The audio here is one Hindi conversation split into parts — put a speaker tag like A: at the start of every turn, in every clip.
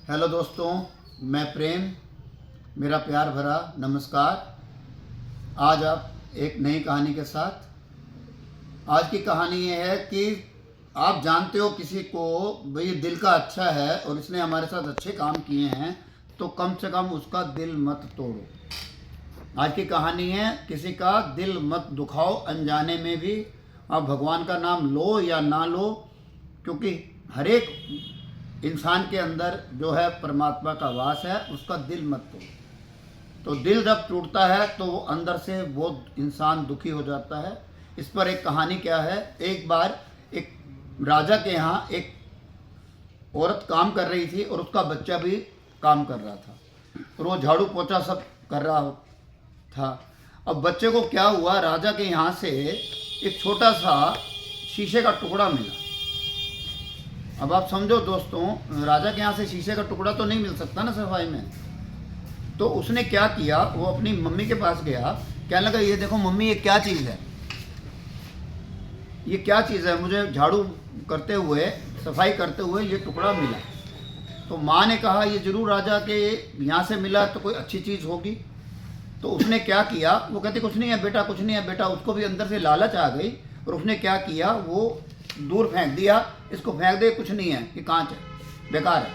A: हेलो दोस्तों, मैं प्रेम, मेरा प्यार भरा नमस्कार। आज आप एक नई कहानी के साथ। आज की कहानी ये है कि आप जानते हो किसी को भाई दिल का अच्छा है और इसने हमारे साथ अच्छे काम किए हैं, तो कम से कम उसका दिल मत तोड़ो। आज की कहानी है किसी का दिल मत दुखाओ अनजाने में भी। आप भगवान का नाम लो या ना लो, क्योंकि हर एक इंसान के अंदर जो है परमात्मा का वास है, उसका दिल मत तोड़ो। तो दिल जब टूटता है तो वो अंदर से वो इंसान दुखी हो जाता है। इस पर एक कहानी क्या है। एक बार एक राजा के यहाँ एक औरत काम कर रही थी और उसका बच्चा भी काम कर रहा था और वो झाड़ू पोछा सब कर रहा था। अब बच्चे को क्या हुआ, राजा के यहाँ से एक छोटा सा शीशे का टुकड़ा मिला। अब आप समझो दोस्तों, राजा के यहाँ से शीशे का टुकड़ा तो नहीं मिल सकता ना सफाई में। तो उसने क्या किया, वो अपनी मम्मी के पास गया, कहने लगा ये देखो मम्मी, ये क्या चीज़ है, ये क्या चीज़ है, मुझे झाड़ू करते हुए सफाई करते हुए ये टुकड़ा मिला। तो माँ ने कहा ये जरूर राजा के यहाँ से मिला, तो कोई अच्छी चीज़ होगी। तो उसने क्या किया, वो कहती कुछ नहीं है बेटा, कुछ नहीं है बेटा। उसको भी अंदर से लालच आ गई और उसने क्या किया, वो दूर फेंक दिया, इसको फेंक दे, कुछ नहीं है, ये कांच है, बेकार है।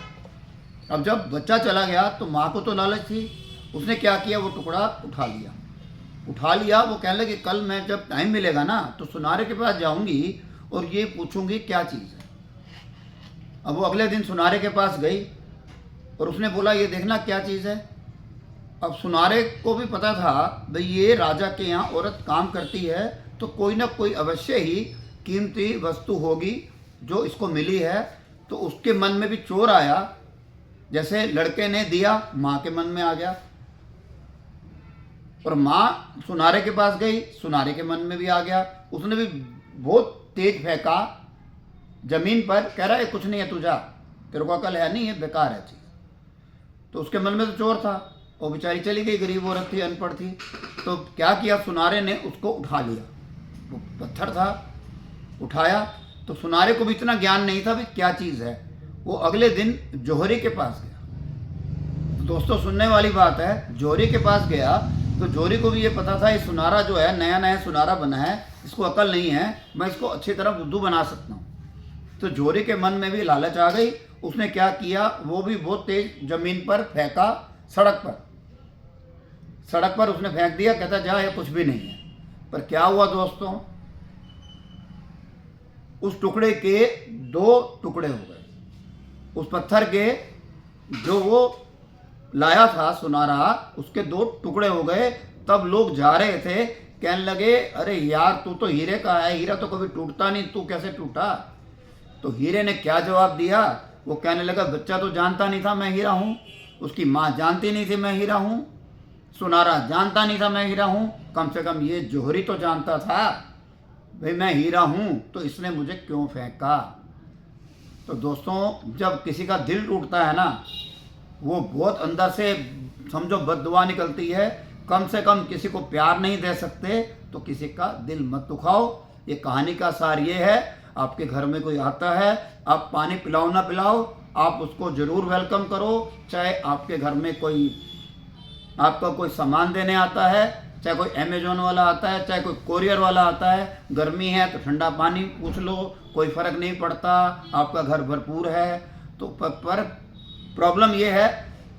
A: अब जब बच्चा चला गया तो माँ को तो लालच थी, उसने क्या किया, वो टुकड़ा उठा लिया। वो कहने लगे कल मैं जब टाइम मिलेगा ना तो सुनारे के पास जाऊंगी और ये पूछूंगी क्या चीज़ है। अब वो अगले दिन सुनारे के पास गई और उसने बोला ये देखना क्या चीज़ है। अब सुनारे को भी पता था भाई ये राजा के यहाँ औरत काम करती है, तो कोई ना कोई अवश्य ही कीमती वस्तु होगी जो इसको मिली है। तो उसके मन में भी चोर आया, जैसे लड़के ने दिया माँ के मन में आ गया। और माँ सुनारे के पास गई, सुनारे के मन में भी आ गया। उसने भी बहुत तेज फेंका जमीन पर, कह रहा है कुछ नहीं है, तू जा, तेरे को अकल है नहीं, है बेकार है चीज़। तो उसके मन में तो चोर था, वो बेचारी चली गई, गरीब औरत थी, अनपढ़ थी। तो क्या किया, सुनारे ने उसको उठा लिया। वो पत्थर था, उठाया। तो सुनारे को भी इतना ज्ञान नहीं था भी क्या चीज़ है। वो अगले दिन जौहरी के पास गया। तो दोस्तों सुनने वाली बात है, जौहरी के पास गया तो जौहरी को भी ये पता था ये सुनारा जो है नया नया सुनारा बना है, इसको अकल नहीं है, मैं इसको अच्छी तरह बुद्धू बना सकता हूँ। तो जौहरी के मन में भी लालच आ गई। उसने क्या किया, वो भी बहुत तेज जमीन पर फेंका, सड़क पर उसने फेंक दिया। कहता जा ये कुछ भी नहीं है। पर क्या हुआ दोस्तों, उस टुकड़े के 2 टुकड़े हो गए। उस पत्थर के जो वो लाया था सुनारा, उसके 2 टुकड़े हो गए। तब लोग जा रहे थे, कहने लगे अरे यार तू तो हीरे का है, हीरा तो कभी टूटता नहीं, तू कैसे टूटा। तो हीरे ने क्या जवाब दिया, वो कहने लगा बच्चा तो जानता नहीं था मैं हीरा हूँ, उसकी माँ जानती नहीं थी मैं हीरा हूँ, सुनारा जानता नहीं था मैं हीरा हूँ, कम से कम ये जौहरी तो जानता था भाई मैं हीरा हूँ, तो इसने मुझे क्यों फेंका। तो दोस्तों जब किसी का दिल टूटता है ना, वो बहुत अंदर से समझो बद्दुआ निकलती है। कम से कम किसी को प्यार नहीं दे सकते तो किसी का दिल मत दुखाओ। ये कहानी का सार ये है, आपके घर में कोई आता है, आप पानी पिलाओ ना पिलाओ, आप उसको ज़रूर वेलकम करो। चाहे आपके घर में कोई आपका कोई सामान देने आता है, चाहे कोई अमेजोन वाला आता है, चाहे कोई कोरियर वाला आता है, गर्मी है तो ठंडा पानी पूछ लो, कोई फ़र्क नहीं पड़ता, आपका घर भरपूर है। तो पर प्रॉब्लम ये है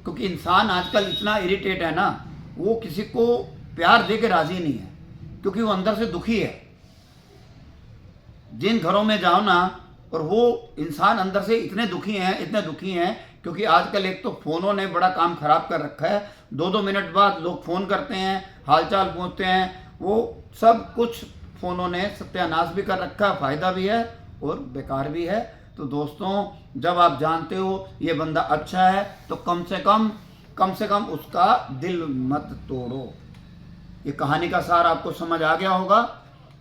A: क्योंकि इंसान आजकल इतना इरिटेट है ना, वो किसी को प्यार दे के राज़ी नहीं है, क्योंकि वो अंदर से दुखी है। जिन घरों में जाओ ना, और वो इंसान अंदर से इतने दुखी हैं क्योंकि आजकल एक तो फ़ोनों ने बड़ा काम ख़राब कर रखा है। 2-2 मिनट बाद लोग फ़ोन करते हैं, हालचाल पूछते हैं, वो सब कुछ फ़ोनों ने सत्यानाश भी कर रखा है, फ़ायदा भी है और बेकार भी है। तो दोस्तों जब आप जानते हो ये बंदा अच्छा है तो कम से कम उसका दिल मत तोड़ो। ये कहानी का सार आपको समझ आ गया होगा।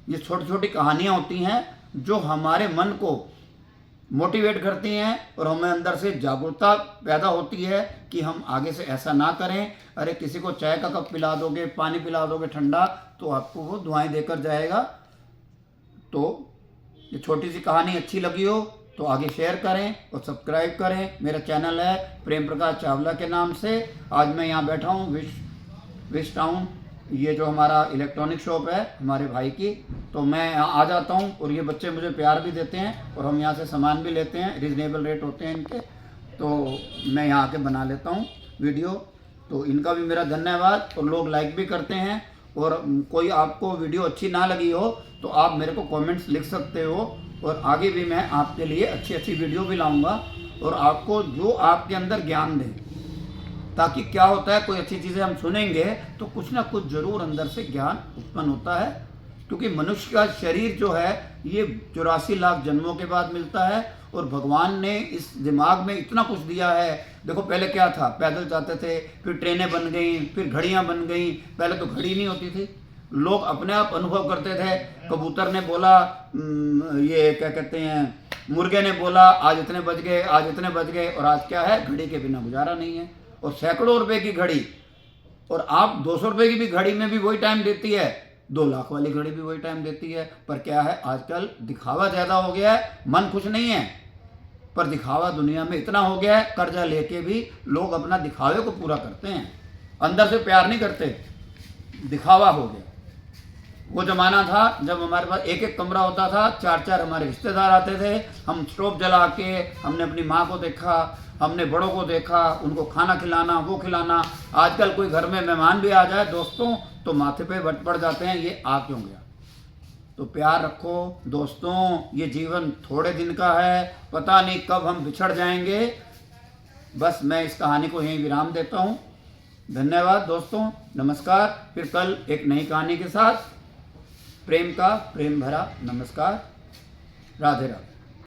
A: ये छोटी छोटी कहानियाँ होती हैं जो हमारे मन को मोटिवेट करती हैं और हमें अंदर से जागरूकता पैदा होती है कि हम आगे से ऐसा ना करें। अरे किसी को चाय का कप पिला दोगे, पानी पिला दोगे ठंडा, तो आपको वो दुआएं देकर जाएगा। तो ये छोटी सी कहानी अच्छी लगी हो तो आगे शेयर करें और सब्सक्राइब करें। मेरा चैनल है प्रेम प्रकाश चावला के नाम से। आज मैं यहाँ बैठा हूँ विश टाउन, ये जो हमारा इलेक्ट्रॉनिक शॉप है हमारे भाई की, तो मैं यहाँ आ जाता हूँ और ये बच्चे मुझे प्यार भी देते हैं और हम यहाँ से सामान भी लेते हैं, रिजनेबल रेट होते हैं इनके, तो मैं यहाँ आके बना लेता हूँ वीडियो। तो इनका भी मेरा धन्यवाद। और लोग लाइक भी करते हैं, और कोई आपको वीडियो अच्छी ना लगी हो तो आप मेरे को कमेंट्स लिख सकते हो, और आगे भी मैं आपके लिए अच्छी अच्छी वीडियो भी लाऊंगा और आपको जो आपके अंदर ज्ञान दे, ताकि क्या होता है कोई अच्छी चीज़ें हम सुनेंगे तो कुछ ना कुछ ज़रूर अंदर से ज्ञान उत्पन्न होता है। क्योंकि मनुष्य का शरीर जो है ये 84 लाख जन्मों के बाद मिलता है, और भगवान ने इस दिमाग में इतना कुछ दिया है। देखो पहले क्या था, पैदल जाते थे, फिर ट्रेनें बन गई, फिर घड़ियां बन गई, पहले तो घड़ी नहीं होती थी, लोग अपने आप अनुभव करते थे। कबूतर ने बोला, ये क्या कहते हैं, मुर्गे ने बोला आज इतने बज गए, आज इतने बज गए, और आज क्या है, घड़ी के बिना गुजारा नहीं है। और सैकड़ों रुपए की घड़ी, और आप 200 रुपए की भी घड़ी में भी वही टाइम देती है, 2 लाख वाली घड़ी भी वही टाइम देती है। पर क्या है, आजकल दिखावा ज़्यादा हो गया है, मन खुश नहीं है, पर दिखावा दुनिया में इतना हो गया है, कर्जा लेके भी लोग अपना दिखावे को पूरा करते हैं, अंदर से प्यार नहीं करते, दिखावा हो गया। वो ज़माना था जब हमारे पास एक एक कमरा होता था, 4-4 हमारे रिश्तेदार आते थे, हम स्टोव जला के, हमने अपनी माँ को देखा, हमने बड़ों को देखा, उनको खाना खिलाना, वो खिलाना। आजकल कोई घर में मेहमान भी आ जाए दोस्तों तो माथे पे बट पड़ जाते हैं, ये आ क्यों गया। तो प्यार रखो दोस्तों, ये जीवन थोड़े दिन का है, पता नहीं कब हम बिछड़ जाएंगे। बस मैं इस कहानी को यहीं विराम देता हूँ। धन्यवाद दोस्तों, नमस्कार। फिर कल एक नई कहानी के साथ, प्रेम का प्रेम भरा नमस्कार। राधे राधे।